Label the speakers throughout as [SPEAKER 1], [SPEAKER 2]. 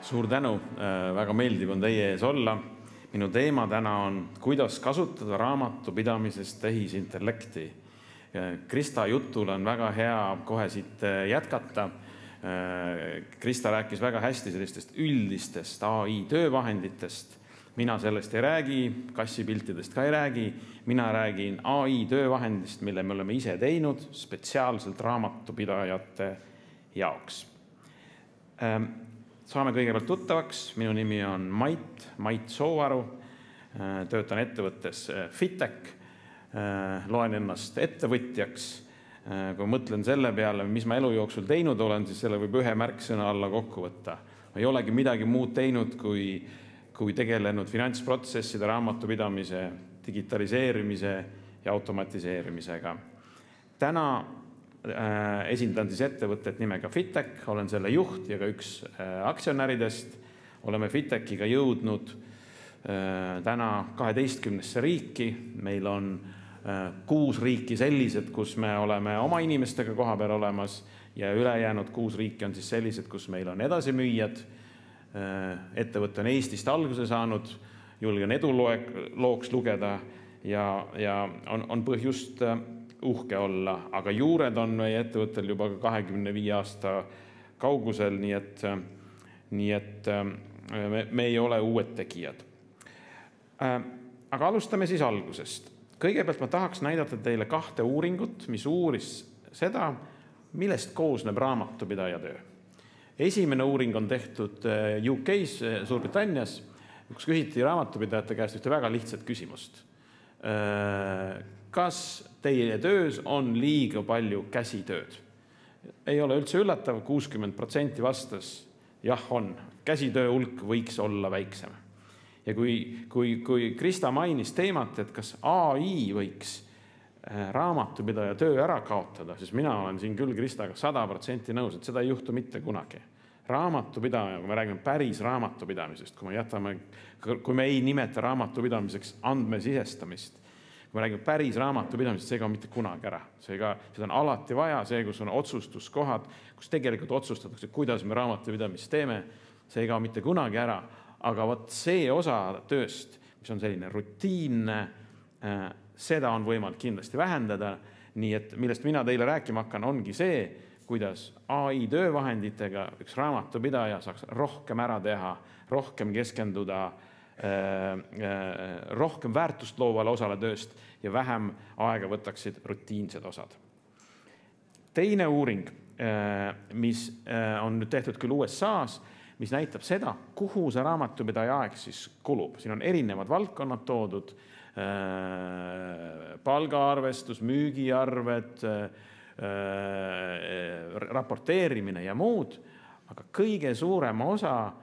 [SPEAKER 1] Suur tänu, väga meeldiv on teie ees olla. Minu teema täna on, kuidas kasutada raamatupidamises tehisintellekti. Krista jutul on väga hea kohe siit jätkata. Krista rääkis väga hästi sellistest üldistest AI töövahenditest. Mina sellest ei räägi, kassipiltidest ka ei räägi. Mina räägin AI töövahendist, mille me oleme ise teinud spetsiaalselt raamatupidajate jaoks. Saame kõigepealt tuttavaks. Minu nimi on Mait Sooaru. Töötan ettevõttes Fitech. Loen ennast ettevõtjaks. Kui mõtlen selle peale, mis ma elu jooksul teinud olen, siis selle võib ühe märksõna alla kokku võtta. Ma ei olegi midagi muud teinud, kui tegelenud finantsprotsesside, raamatupidamise, digitaliseerimise ja automatiseerimisega. Täna esindan siis ettevõtet nimega Fitech, olen selle juht ja ka üks aktsionäridest. Oleme Fitechiga jõudnud täna 12 riiki. Meil on 6 riiki sellised, kus me oleme oma inimestega koha peal olemas ja ülejäänud 6 riiki on siis sellised, kus meil on edasimüüjad. Ettevõte on Eestist alguse saanud, julgen edulooks lugeda ja on põhjust uhke olla, aga juured on meie ettevõttel juba 25 aasta kaugusel, nii et me ei ole uued tegijad. Aga alustame siis algusest. Kõigepealt ma tahaks näidata teile 2 uuringut, mis uuris seda, millest koosneb raamatupidaja töö. Esimene uuring on tehtud UK-s, Suurbritannias, kus küsiti raamatupidajate käest ühte väga lihtsat küsimust. Kas teie töös on liiga palju käsitööd? Ei ole üldse üllatav, 60% vastas, jah on, käsitöö hulk võiks olla väiksem. Ja kui Krista mainis teemat, et kas AI võiks raamatupidaja töö ära kaotada, siis mina olen siin küll Kristaga 100% nõus, et seda ei juhtu mitte kunagi. Raamatupidaja, kui me räägime päris raamatupidamisest, kui me ei nimeta raamatupidamiseks andmesisestamist, kui me räägime päris raamatupidamisest, see ei kao mitte kunagi ära. Seda on alati vaja, see, kus on otsustuskohad, kus tegelikult otsustatakse, kuidas me raamatupidamist teeme, see ei kao mitte kunagi ära. Aga see osa tööst, mis on selline rutiinne, seda on võimalik kindlasti vähendada. Nii et millest mina teile rääkima hakkan, ongi see, kuidas AI töövahenditega üks raamatupidaja saaks rohkem ära teha, rohkem keskenduda, rohkem väärtust loovale osale tööst ja vähem aega võtaksid rutiinsed osad. Teine uuring, mis on nüüd tehtud küll USA-s, mis näitab seda, kuhu see raamatupidaja aeg siis kulub. Siin on erinevad valdkonnad toodud, palgaarvestus, müügiarved, raporteerimine ja muud, aga kõige suurema osa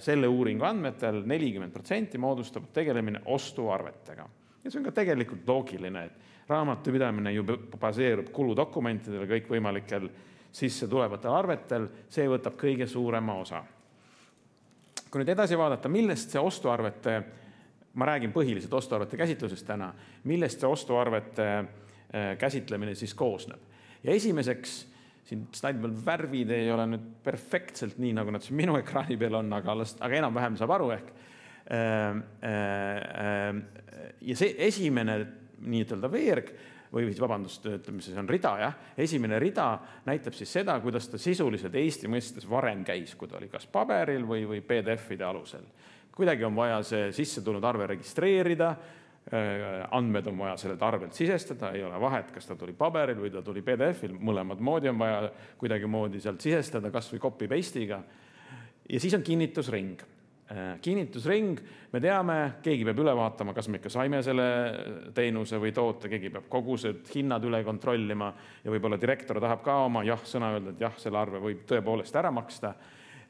[SPEAKER 1] selle uuringu andmetel 40% moodustab tegelemine ostuarvetega. Ja see on ka tegelikult loogiline, et raamatupidamine ju baseerub kuludokumentidele, kõik võimalikel sisse tulevatel arvetel, see võtab kõige suurema osa. Kui nüüd edasi vaadata, millest see ostuarvete, ma räägin põhiliselt ostuarvete käsitlusest täna, millest see ostuarvete käsitlemine siis koosneb. Ja esimeseks, siin slaidi peal värvid ei ole nüüd perfektselt nii, nagu nad siin minu ekraani peal on, aga enam-vähem saab aru ehk. Ja see esimene nii-ütelda veerg, või vabandust, ütleme, see on rida, esimene rida näitab siis seda, kuidas ta sisuliselt Eesti mõistes varem käis, kui ta oli kas paberil või PDF-ide alusel. Kuidagi on vaja see sisse tulnud arve registreerida, andmed on vaja sellelt arvelt sisestada, ei ole vahet, kas ta tuli paberil või ta tuli PDF-il, mõlemad moodi on vaja kuidagi moodi sealt sisestada, kas või copy-paste'iga. Ja siis on kinnitusring. Kinnitusring, me teame, keegi peab üle vaatama, kas me ikka saime selle teenuse või toote, keegi peab kogused hinnad üle kontrollima ja võib-olla direktor tahab ka oma sõna öelda, et selle arve võib tõepoolest ära maksta.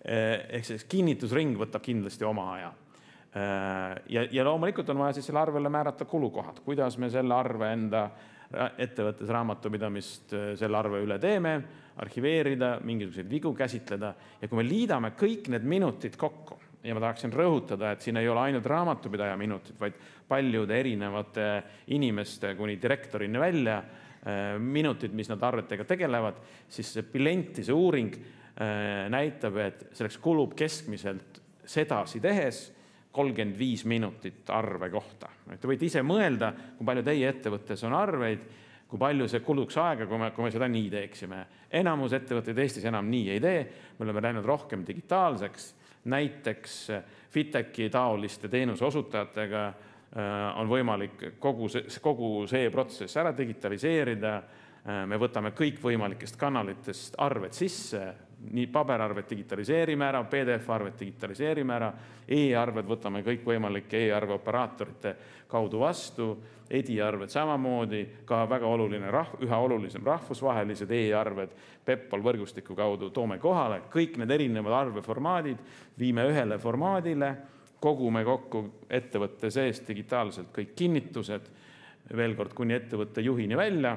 [SPEAKER 1] Ehk siis kinnitusring võtab kindlasti oma aja. Ja loomulikult on vaja siis selle arvele määrata kulukohad, kuidas me selle arve enda ettevõttes raamatupidamist selle arve üle teeme, arhiveerida, mingisuguseid vigu käsitleda ja kui me liidame kõik need minutid kokku, ja ma tahaksin rõhutada, et siin ei ole ainult raamatupidaja minutid, vaid paljude erinevate inimeste kuni direktorini välja minutid, mis nad arvetega tegelevad, siis see Billentise uuring näitab, et selleks kulub keskmiselt sedasi tehes 35 minutit arve kohta. Te võite ise mõelda, kui palju teie ettevõttes on arveid, kui palju see kuluks aega, kui me seda nii teeksime. Enamus ettevõtteid Eestis enam nii ei tee, me oleme läinud rohkem digitaalseks. Näiteks Fitechi taoliste teenuse osutajatega on võimalik kogu see protsess ära digitaliseerida. Me võtame kõik võimalikest kanalitest arved sisse, nii paberarved digitaliseerime ära, PDF-arved digitaliseerime ära, e-arved võtame kõik võimalike e-arve operaatorite kaudu vastu, EDI-arved samamoodi, ka väga oluline, üha olulisem rahvusvahelised e-arved PEPPOL võrgustiku kaudu toome kohale. Kõik need erinevad arveformaadid viime ühele formaadile, kogume kokku ettevõtte sees digitaalselt kõik kinnitused, veel kord kuni ettevõtte juhini välja,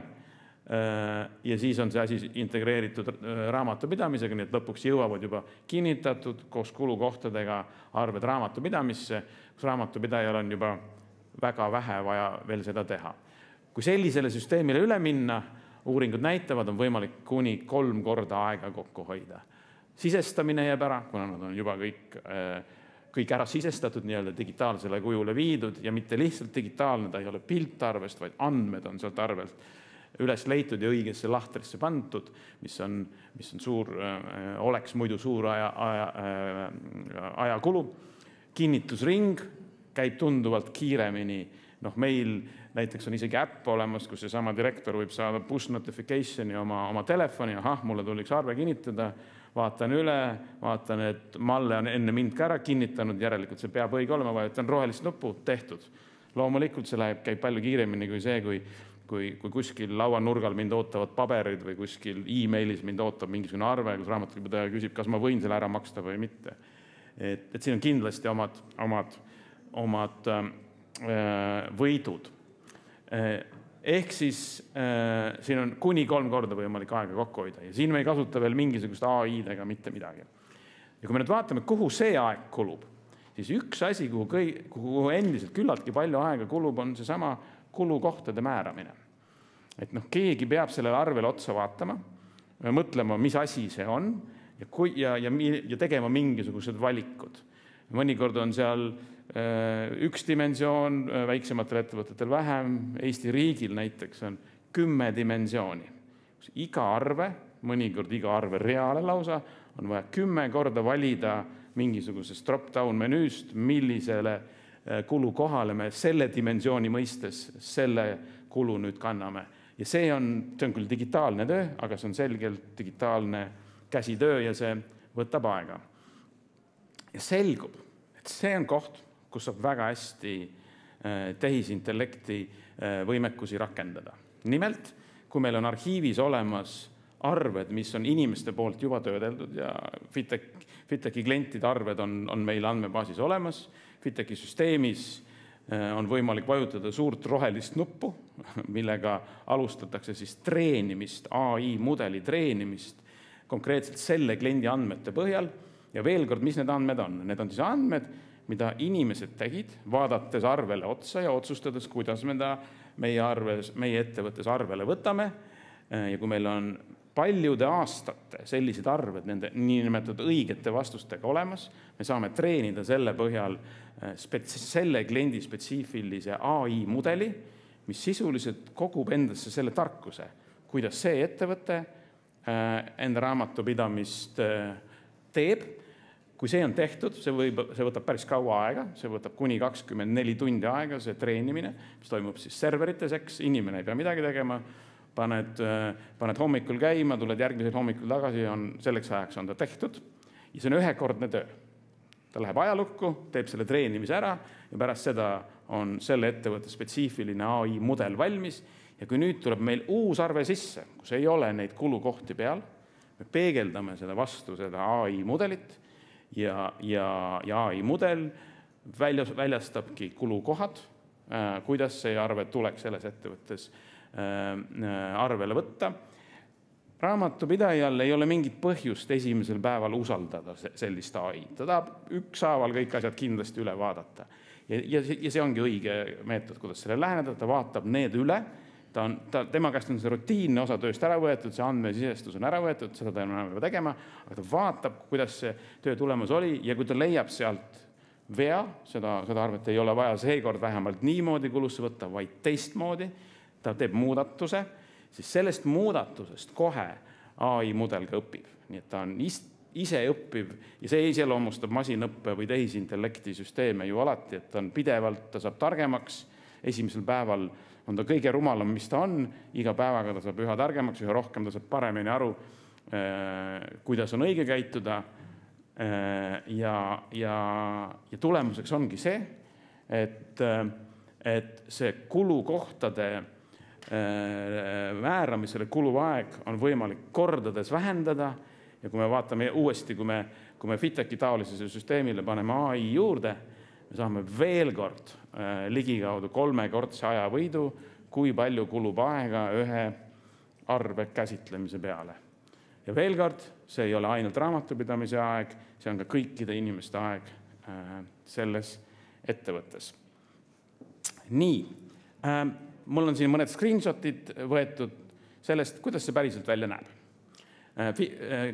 [SPEAKER 1] ja siis on see asi integreeritud raamatupidamisega, nii et lõpuks jõuavad juba kinnitatud koos kulukohtadega arved raamatupidamisse, kus raamatupidajal on juba väga vähe vaja veel seda teha. Kui sellisele süsteemile üle minna, uuringud näitavad, on võimalik kuni 3 korda aega kokku hoida. Sisestamine jääb ära, kuna nad on juba kõik ära sisestatud, nii-öelda digitaalsele kujule viidud ja mitte lihtsalt digitaalne, ta ei ole piltarvest, vaid andmed on sealt arvelt üles leitud ja õigesse lahtrisse pandud, mis on suur, oleks muidu suur ajakulu. Kinnitusring käib tunduvalt kiiremini. Meil näiteks on isegi äpp olemas, kus seesama direktor võib saada push notificationi oma telefoni, mulle tuliks arve kinnitada, vaatan üle, vaatan, et Malle on enne mind ka ära kinnitanud, järelikult see peab õige olema, vajutan rohelist nuppu, tehtud. Loomulikult see käib palju kiiremini kui see, kui kuskil lauanurgal mind ootavad paberid või kuskil e-mailis mind ootab mingisugune arve, kus raamatupidaja küsib, kas ma võin selle ära maksta või mitte. Et siin on kindlasti omad võidud. Ehk siis siin on kuni 3 korda võimalik aega kokku hoida ja siin me ei kasuta veel mingisugust AI-d ega mitte midagi. Ja kui me nüüd vaatame, kuhu see aeg kulub, siis üks asi, kuhu endiselt küllaltki palju aega kulub, on seesama kulukohtade määramine. Et keegi peab sellele arvele otsa vaatama, mõtlema, mis asi see on ja tegema mingisugused valikud. Mõnikord on seal üks dimensioon, väiksematel ettevõtetel vähem, Eesti riigil näiteks on 10 dimensiooni. Iga arve, mõnikord iga arve reale lausa, on vaja 10 korda valida mingisugusest drop-down menüüst, millisele kulu kohale me selle dimensiooni mõistes selle kulu nüüd kanname. Ja see on küll digitaalne töö, aga see on selgelt digitaalne käsitöö ja see võtab aega. Ja selgub, et see on koht, kus saab väga hästi tehisintellekti võimekusi rakendada. Nimelt, kui meil on arhiivis olemas arved, mis on inimeste poolt juba töödeldud ja Fitechi klientide arved on meil andmebaasis olemas, Fitechi süsteemis on võimalik vajutada suurt rohelist nuppu, millega alustatakse siis treenimist, AI mudeli treenimist konkreetselt selle kliendi andmete põhjal. Ja veel kord, mis need andmed on? Need on siis andmed, mida inimesed tegid, vaadates arvele otsa ja otsustades, kuidas me meie ettevõttes arvele võtame. Ja kui meil on paljude aastate sellised arved nende niinimetatud õigete vastustega olemas, me saame treenida selle põhjal selle kliendi spetsiifilise AI mudeli, mis sisuliselt kogub endasse selle tarkuse, kuidas see ettevõte enda raamatupidamist teeb. Kui see on tehtud, see võtab päris kaua aega, see võtab kuni 24 tundi aega, see treenimine, mis toimub siis serverites, inimene ei pea midagi tegema, paned hommikul käima, tuled järgmisel hommikul tagasi, selleks ajaks on ta tehtud ja see on ühekordne töö. Ta läheb ajalukku, teeb selle treenimise ära ja pärast seda on selle ettevõtte spetsiifiline AI mudel valmis ja kui nüüd tuleb meil uus arve sisse, kus ei ole neid kulukohti peal, me peegeldame selle vastu seda AI mudelit ja AI mudel väljastabki kulukohad, kuidas see arve tuleks selles ettevõttes arvele võtta. Raamatupidajal ei ole mingit põhjust esimesel päeval usaldada sellist AI. Ta tahab ükshaaval kõik asjad kindlasti üle vaadata. Ja see ongi õige meetod, kuidas selle läheneda. Ta vaatab need üle, tema käest on see rutiinne osa tööst ära võetud, see andmesisestus on ära võetud, seda ta enam peab tegema, aga ta vaatab, kuidas see töö tulemus oli ja kui ta leiab sealt vea, seda arvet ei ole vaja seekord vähemalt niimoodi kulusse võtta, vaid teistmoodi, ta teeb muudatuse, siis sellest muudatusest kohe AI mudel ka õpib. Nii et ta on ise õppiv ja see iseloomustab masinõppe või tehisintellekti süsteeme ju alati, et ta on pidevalt, ta saab targemaks, esimesel päeval on ta kõige rumalam, mis ta on, iga päevaga ta saab üha targemaks, üha rohkem ta saab paremini aru, kuidas on õige käituda ja tulemuseks ongi see, et see kulukohtade määramisele kuluaeg on võimalik kordades vähendada ja kui me vaatame uuesti, kui me FITEC-i taolisele süsteemile paneme AI juurde, me saame veel kord ligikaudu 3-kordse ajavõidu, kui palju kulub aega ühe arve käsitlemise peale. Ja veel kord, see ei ole ainult raamatupidamise aeg, see on ka kõikide inimeste aeg selles ettevõttes. Nii, mul on siin mõned screenshotid võetud sellest, kuidas see päriselt välja näeb.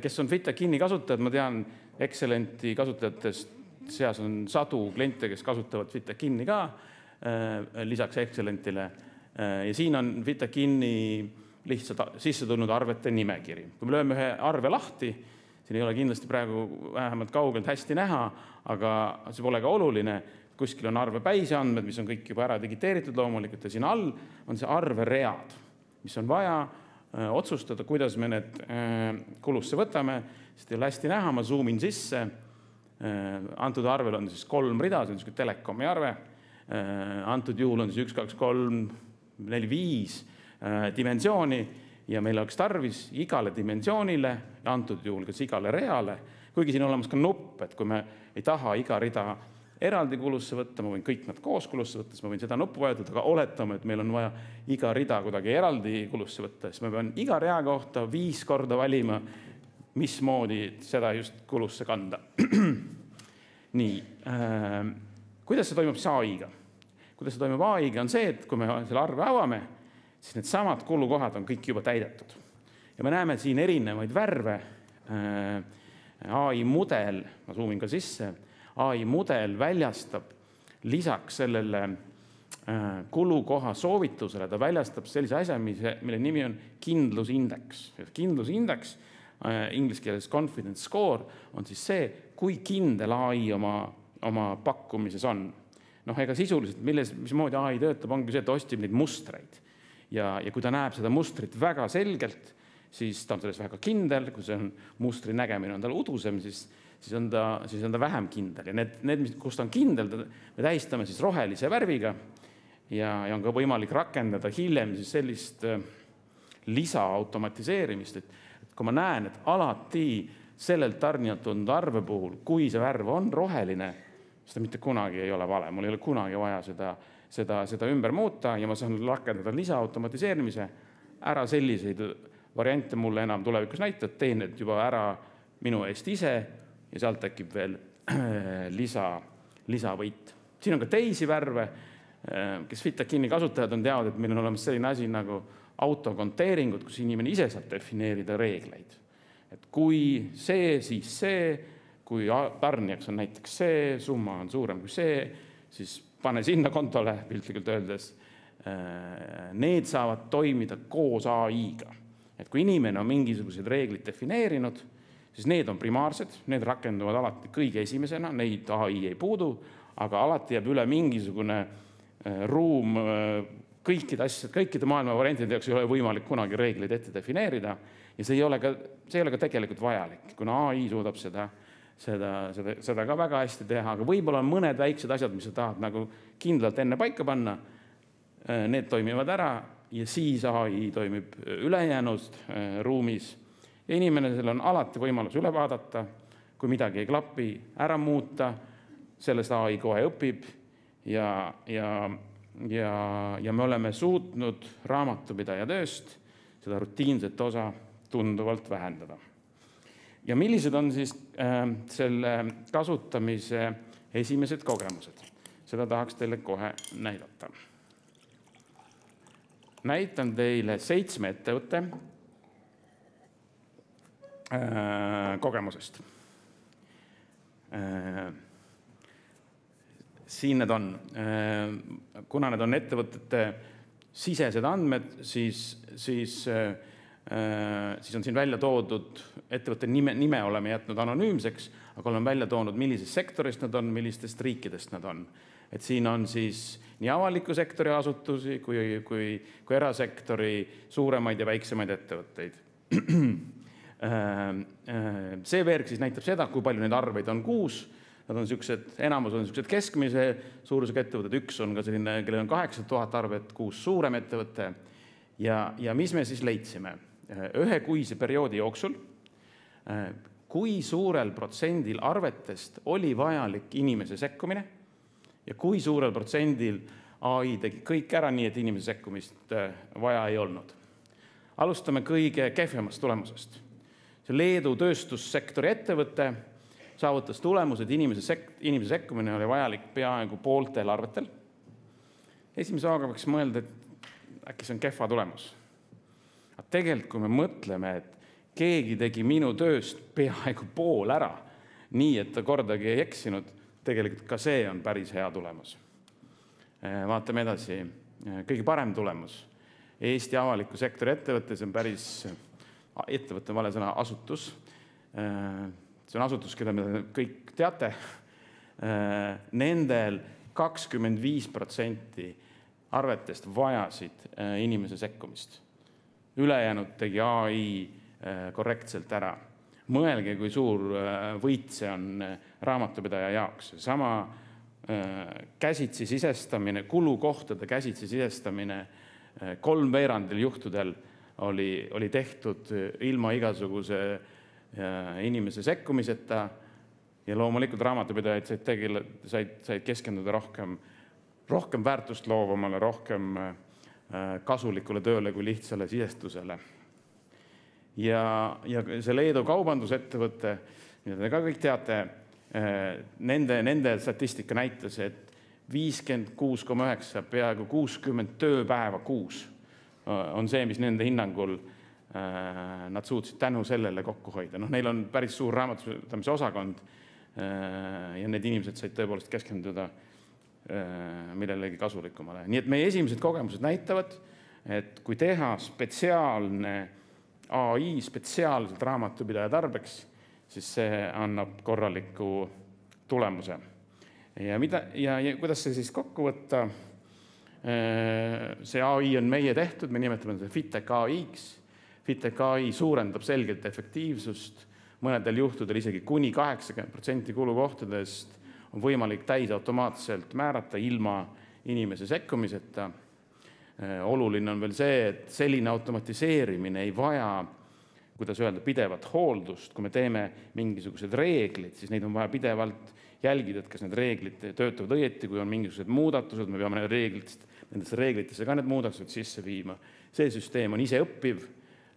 [SPEAKER 1] Kes on FITEC-ini kasutajad, ma tean Excellenti kasutajatest seas on sadu kliente, kes kasutavad FITEC-ini ka lisaks Excellentile. Ja siin on FITEC-ini lihtsalt sisse tulnud arvete nimekiri. Kui me lööme ühe arve lahti, siin ei ole kindlasti praegu vähemalt kaugelt hästi näha, aga see pole ka oluline. Kuskil on arve päiseandmed, mis on kõik juba ära digiteeritud loomulikult ja siin all on see arveread, mis on vaja otsustada, kuidas me need kulusse võtame. Sest ei ole hästi näha, ma zoomin sisse. Antud arvel on siis 3 rida, see on telekomi arve. Antud juhul on siis 1, 2, 3, 4, 5 dimensiooni ja meil oleks tarvis igale dimensioonile ja antud juhul kas igale reale, kuigi siin on olemas ka nupp, et kui me ei taha iga rida eraldi kulusse võtta, ma võin kõik nad koos kulusse võtta, siis ma võin seda nuppu vajutada, aga oletame, et meil on vaja iga rida kuidagi eraldi kulusse võtta, siis ma pean iga rea kohta 5 korda valima, mismoodi seda just kulusse kanda. Nii, kuidas see toimub siis AI-ga? Kuidas see toimub AI-ga on see, et kui me selle arve avame, siis need samad kulukohad on kõik juba täidetud. Ja me näeme siin erinevaid värve. AI mudel, ma zoomin ka sisse, AI mudel väljastab lisaks sellele kulukoha soovitusele, ta väljastab sellise asja, mille nimi on kindlusindeks. Kindlusindeks, inglise keeles confidence score, on siis see, kui kindel AI oma pakkumises on. Ega sisuliselt, mismoodi AI töötab, ongi see, et ostib neid mustreid. Ja kui ta näeb seda mustrit väga selgelt, siis ta on selles väga kindel. Kui see on mustri nägemine on tal udusem, siis on ta vähem kindel. Ja need, kus ta on kindel, me tähistame siis rohelise värviga ja on ka võimalik rakendada hiljem siis sellist lisaautomatiseerimist, et kui ma näen, et alati sellelt tarnijalt on arve puhul, kui see värv on roheline, siis ta mitte kunagi ei ole vale. Mul ei ole kunagi vaja seda ümber muuta ja ma saan rakendada lisaautomatiseerimise ära selliseid variante mulle enam tulevikus näitad, teen need juba ära minu eest ise ja sealt tekib veel lisavõit. Siin on ka teisi värve, kes FITEC-ini kasutajad on teavad, et meil on olemas selline asi nagu autokonteeringud, kus inimene ise saab defineerida reegleid. Et kui see, siis see, kui tarnijaks on näiteks see, summa on suurem kui see, siis pane sinna kontole, piltlikult öeldes, need saavad toimida koos AI-ga. Et kui inimene on mingisugused reeglid defineerinud, siis need on primaarsed, need rakenduvad alati kõige esimesena, neid AI ei puudu, aga alati jääb üle mingisugune ruum kõikide asjad, kõikide maailma variantide jaoks ei ole võimalik kunagi reeglid ette defineerida ja see ei ole ka tegelikult vajalik, kuna AI suudab seda ka väga hästi teha, aga võib-olla on mõned väiksed asjad, mis sa tahad nagu kindlalt enne paika panna, need toimivad ära ja siis AI toimib ülejäänud ruumis ja inimesel on alati võimalus üle vaadata, kui midagi ei klapi, ära muuta, sellest AI kohe õpib ja me oleme suutnud raamatupidaja tööst seda rutiinset osa tunduvalt vähendada. Ja millised on siis selle kasutamise esimesed kogemused? Seda tahaks teile kohe näidata. näitan teile 7 ettevõtte kogemusest. Siin need on. Kuna need on ettevõtete sisesed andmed, siis on siin välja toodud, ettevõtte nime oleme jätnud anonüümseks, aga oleme välja toonud, millisest sektorist nad on, millistest riikidest nad on. Et siin on siis nii avaliku sektori asutusi kui erasektori suuremaid ja väiksemaid ettevõtteid. See veerg siis näitab seda, kui palju neid arveid on kuus. Nad on enamus on sellised keskmise suurusega ettevõtted, üks on ka selline, kellel on 8000 arvet, 6 suurem ettevõte. Ja mis me siis leidsime? Ühe kuise perioodi jooksul, kui suurel protsendil arvetest oli vajalik inimese sekkumine ja kui suurel protsendil AI tegi kõik ära nii, et inimese sekkumist vaja ei olnud. Alustame kõige kehvemast tulemusest. See Leedu tööstussektori ettevõte saavutas tulemused, inimese sekkumine oli vajalik peaaegu pooltel arvetel. Esimese hooga võiks mõelda, et äkki see on kehva tulemus. Aga tegelikult, kui me mõtleme, et keegi tegi minu tööst peaaegu pool ära, nii et ta kordagi ei eksinud, tegelikult ka see on päris hea tulemus. Vaatame edasi. Kõige parem tulemus. Eesti avaliku sektori ettevõte, see on päris ettevõtte vale sõna asutus. See on asutus, keda me kõik teate. Nendel 25% arvetest vajasid inimese sekkumist. Ülejäänud tegi AI korrektselt ära. Mõelge, kui suur võit see on raamatupidaja jaoks. Sama käsitsi sisestamine, kulukohtade käsitsi sisestamine 3/4 juhtudel oli tehtud ilma igasuguse inimese sekkumiseta ja loomulikult raamatupidajad said keskenduda rohkem väärtust loovamale, rohkem kasulikule tööle kui lihtsale sisestusele. Ja see Leedu kaubandusettevõte, mida te ka kõik teate, nende statistika näitas, et 56,9, peaaegu 60 tööpäeva kuus on see, mis nende hinnangul nad suutsid tänu sellele kokku hoida. Neil on päris suur raamatupidamise osakond ja need inimesed said tõepoolest keskenduda millelegi kasulikumale. Nii et meie esimesed kogemused näitavad, et kui teha spetsiaalne AI spetsiaalselt raamatupidaja tarbeks, siis see annab korraliku tulemuse. Ja kuidas see siis kokku võtta? See AI on meie tehtud, me nimetame seda FitTech AI-ks. FitTech AI suurendab selgelt efektiivsust, mõnedel juhtudel isegi kuni 80% kulukohtadest on võimalik täisautomaatselt määrata ilma inimese sekkumiseta. Oluline on veel see, et selline automatiseerimine ei vaja, kuidas öelda, pidevat hooldust. Kui me teeme mingisugused reeglid, siis neid on vaja pidevalt jälgida, et kas need reeglid töötavad õieti, kui on mingisugused muudatused, me peame nendesse reeglitesse ka need muudatused sisse viima. See süsteem on ise õppiv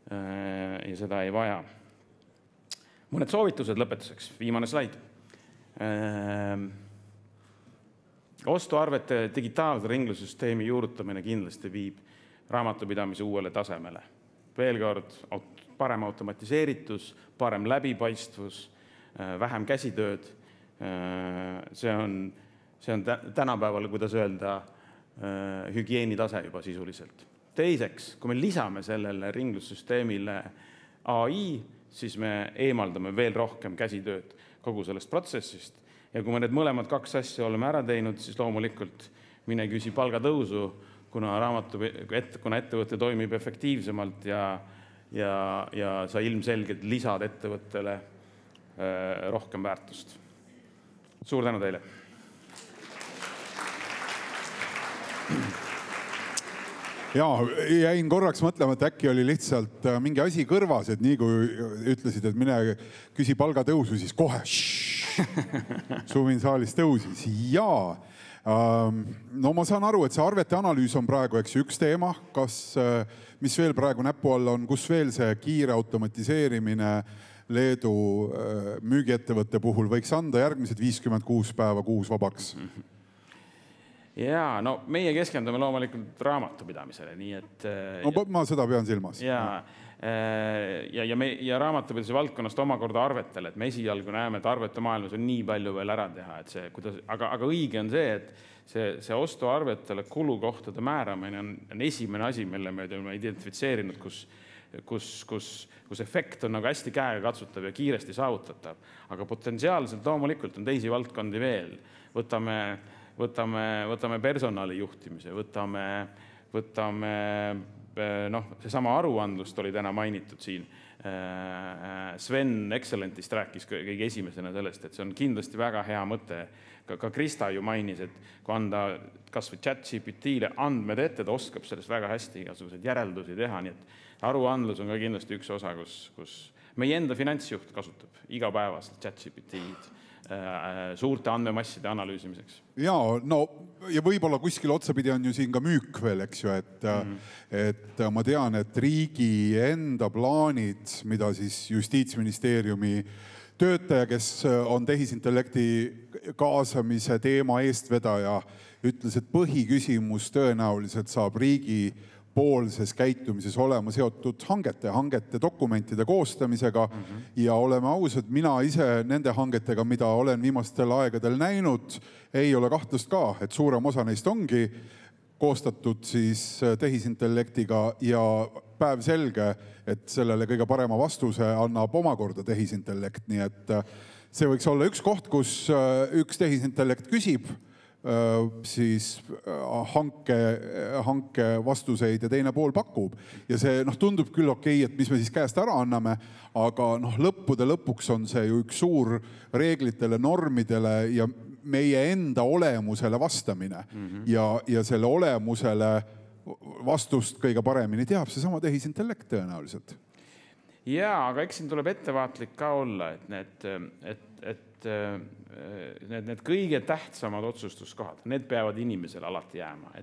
[SPEAKER 1] ja seda ei vaja. Mõned soovitused lõpetuseks, viimane slaid. Ostuarvete digitaalse ringlussüsteemi juurutamine kindlasti viib raamatupidamise uuele tasemele. Veel kord, parem automatiseeritus, parem läbipaistvus, vähem käsitööd. See on tänapäeval, kuidas öelda, hügieenitase juba sisuliselt. Teiseks, kui me lisame sellele ringlussüsteemile AI, siis me eemaldame veel rohkem käsitööd kogu sellest protsessist. Ja kui me need mõlemad 2 asja oleme ära teinud, siis loomulikult mine küsi palgatõusu, kuna ettevõte toimib efektiivsemalt ja sa ilmselgelt lisad ettevõttele rohkem väärtust. Suur tänu teile!
[SPEAKER 2] Jäin korraks mõtlema, et äkki oli lihtsalt mingi asi kõrvas, et nii kui ütlesid, et mine küsi palgatõusu, siis kohe suvin saalis tõusis. No ma saan aru, et see arvete analüüs on praegu üks teema. Mis veel praegu näpu all on, kus veel see kiire automatiseerimine Leedu müügiettevõtte puhul võiks anda järgmised 56 päeva kuus vabaks?
[SPEAKER 1] Jaa, no meie keskendume loomulikult raamatupidamisele, nii et...
[SPEAKER 2] No ma seda pean silmas.
[SPEAKER 1] Ja raamatupiduse valdkonnast omakorda arvetele, et me esialgu näeme, et arvete maailmas on nii palju veel ära teha, et see, aga õige on see, et see ostuarvetele kulukohtade määramine on esimene asi, mille me oleme identifitseerinud, kus efekt on nagu hästi käega katsutav ja kiiresti saavutatav. Aga potentsiaalselt loomulikult on teisi valdkondi veel. Võtame personali juhtimise, võtame seesama aruandlust oli täna mainitud siin. Sven Excellentist rääkis kõige esimesena sellest, et see on kindlasti väga hea mõte. Ka Krista ju mainis, et kui anda kas või ChatGPT-le andmed ette, ta oskab sellest väga hästi igasuguseid järeldusi teha, nii et aruandlus on ka kindlasti üks osa, kus meie enda finantsjuht kasutab igapäevaselt ChatGPT-d suurte andmemasside analüüsimiseks. Ja
[SPEAKER 2] võib-olla kuskil otsapidi on ju siin ka müük veel, eks ju, et ma tean, et riigi enda plaanid, mida siis Justiitsministeeriumi töötaja, kes on tehisintellekti kaasamise teema eestvedaja, ütles, et põhiküsimus tõenäoliselt saab riigi poolses käitumises olema seotud hangete dokumentide koostamisega ja oleme ausad, mina ise nende hangetega, mida olen viimastel aegadel näinud, ei ole kahtlust ka, et suurem osa neist ongi koostatud siis tehisintellektiga ja päev selge, et sellele kõige parema vastuse annab omakorda tehisintellekt, nii et see võiks olla üks koht, kus üks tehisintellekt küsib siis hanke vastuseid ja teine pool pakub. Ja see tundub küll okei, et mis me siis käest ära anname, aga lõppude lõpuks on see ju üks suur reeglitele, normidele ja meie enda olemusele vastamine. Ja selle olemusele vastust kõige paremini teab seesama tehisintellekt tõenäoliselt.
[SPEAKER 1] Jaa, aga eks siin tuleb ettevaatlik ka olla, et need kõige tähtsamad otsustuskohad, need peavad inimesele alati jääma.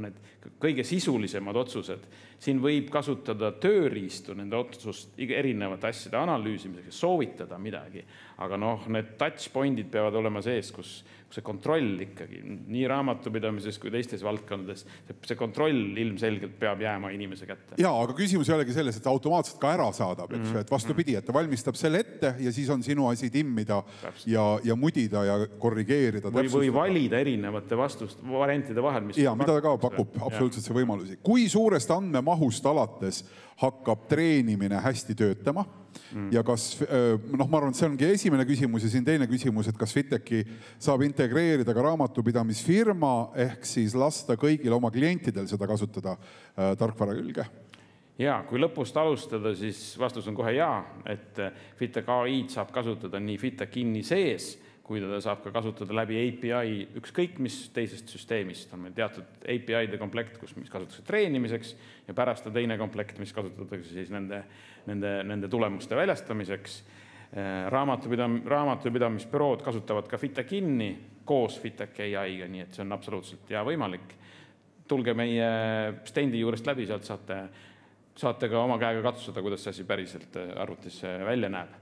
[SPEAKER 1] Need kõige sisulisemad otsused, siin võib kasutada tööriistu nende otsust erinevate asjade analüüsimiseks, soovitada midagi, aga need touchpointid peavad olema sees, kus see kontroll ikkagi, nii raamatupidamises kui teistes valdkondades, see kontroll ilmselgelt peab jääma inimese kätte.
[SPEAKER 2] Jaa, aga küsimus ei olegi selles, et automaatselt ka ära saadab, et vastupidi, et ta valmistab selle ette ja siis on sinu asi timmida ja mudida ja korrigeerida.
[SPEAKER 1] Või valida erinevate variantide vahel, mis...
[SPEAKER 2] Jaa, mida ta ka pakub absoluutselt see võimalusi. Kui suurest andmemahust alates hakkab treenimine hästi töötama ja kas, ma arvan, et see ongi esimene küsimus ja siin teine küsimus, et kas Fiteki saab integreerida ka raamatupidamisfirma ehk siis lasta kõigil oma klientidel seda kasutada tarkvara külge?
[SPEAKER 1] Jaa, kui lõpust alustada, siis vastus on kohe jaa, et Fitek AI-d saab kasutada nii Fitek Inni sees, kui ta saab ka kasutada läbi API ükskõik mis teisest süsteemist. On meil teatud API-de komplekt, mis kasutatakse treenimiseks ja pärast teine komplekt, mis kasutatakse siis nende tulemuste väljastamiseks. Raamatupidamisbürood kasutavad ka Fitek Inni koos Fitek AI-ga, nii et see on absoluutselt hea võimalik. Tulge meie stendi juurest läbi, sealt saate ka oma käega katsustada, kuidas see asi päriselt arvutis välja näeb.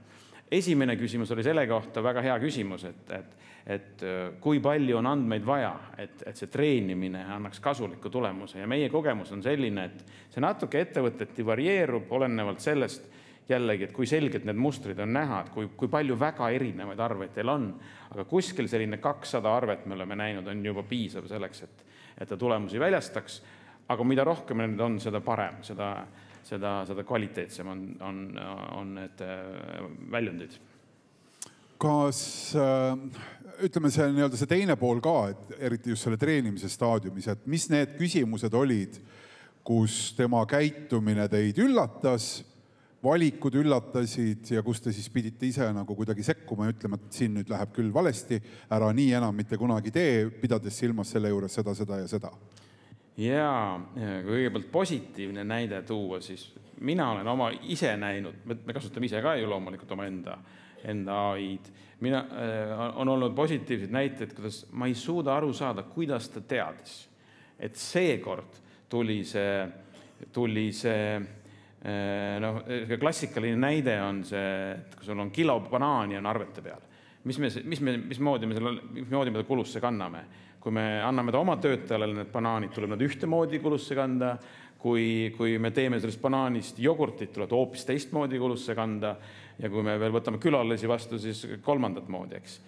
[SPEAKER 1] Esimene küsimus oli selle kohta väga hea küsimus, et kui palju on andmeid vaja, et see treenimine annaks kasuliku tulemuse. Ja meie kogemus on selline, et see natuke ettevõteti varieerub olenevalt sellest jällegi, et kui selgelt need mustrid on näha, et kui palju väga erinevaid arveid teil on. Aga kuskil selline 200 arvet me oleme näinud on juba piisav selleks, et ta tulemusi väljastaks. Aga mida rohkem need on, seda parem, seda kvaliteetsem on need väljundid.
[SPEAKER 2] Kas, ütleme see teine pool ka, et eriti just selle treenimise staadiumis, et mis need küsimused olid, kus tema käitumine teid üllatas, valikud üllatasid ja kus te siis pidite ise nagu kuidagi sekkuma ja ütlema, et siin nüüd läheb küll valesti, ära nii enam mitte kunagi tee, pidades silmas selle juures seda ja seda?
[SPEAKER 1] Jaa, kui kõigepealt positiivne näide tuua, siis mina olen oma ise näinud, me kasutame ise ka ju loomulikult oma enda AI-d. On olnud positiivsed näited, kuidas ma ei suuda aru saada, kuidas ta teadis. Et seekord tuli see klassikaline näide on see, et kui sul on kilo banaani on arvete peal, mismoodi me kulusse kanname. kui me anname ta oma töötajale need banaanid, tuleb nad ühtemoodi kulusse kanda, kui me teeme sellest banaanist jogurtit, tuleb hoopis teistmoodi kulusse kanda ja kui me veel võtame külalisi vastu, siis kolmandat moodi, eks.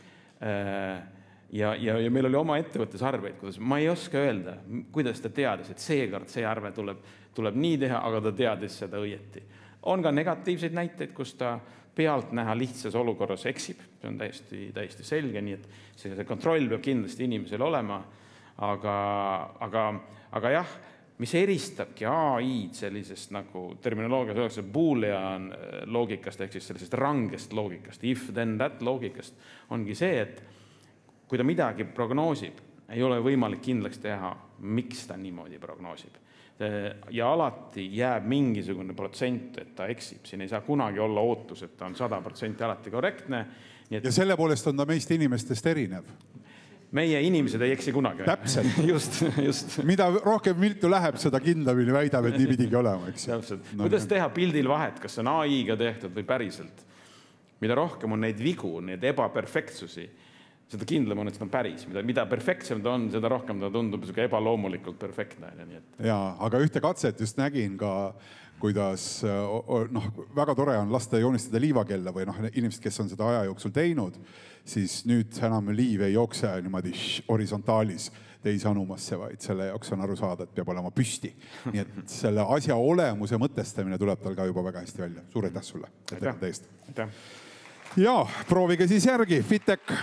[SPEAKER 1] Ja meil oli oma ettevõttes arveid, kuidas ma ei oska öelda, kuidas ta teadis, et seekord see arve tuleb nii teha, aga ta teadis seda õieti. On ka negatiivseid näiteid, kus ta pealt näha lihtsas olukorras eksib, see on täiesti selge, nii et see kontroll peab kindlasti inimesel olema, aga jah, mis eristabki AI-d sellisest nagu terminoloogias öeldakse boolean loogikast ehk siis sellisest rangest loogikast, if then that loogikast, ongi see, et kui ta midagi prognoosib, ei ole võimalik kindlaks teha, miks ta niimoodi prognoosib. Ja alati jääb mingisugune protsent, et ta eksib. Siin ei saa kunagi olla ootus, et ta on 100% alati korrektne.
[SPEAKER 2] Ja selle poolest on ta meist inimestest erinev.
[SPEAKER 1] Meie inimesed ei eksi kunagi.
[SPEAKER 2] Täpselt.
[SPEAKER 1] Just.
[SPEAKER 2] Mida rohkem viltu läheb, seda kindlamini väidab, et nii pidigi olema.
[SPEAKER 1] Täpselt. Kuidas teha pildil vahet, kas on AI-ga tehtud või päriselt? Mida rohkem on neid vigu, neid ebaperfektsusi, seda kindlam on, et seda on päris. Mida perfektsem ta on, seda rohkem ta tundub ebaloomulikult perfektne.
[SPEAKER 2] Jaa, aga ühte katset just nägin ka, kuidas väga tore on lasta joonistada liivakella või inimesed, kes on seda aja jooksul teinud, siis nüüd enam liiv ei jookse niimoodi horisontaalis teisanumasse, vaid selle jaoks on aru saada, et peab olema püsti. Nii et selle asja olemuse mõtestamine tuleb tal ka juba väga hästi välja. Suur aitäh sulle.
[SPEAKER 1] Aitäh.
[SPEAKER 2] Ja proovige siis järgi. Fittek.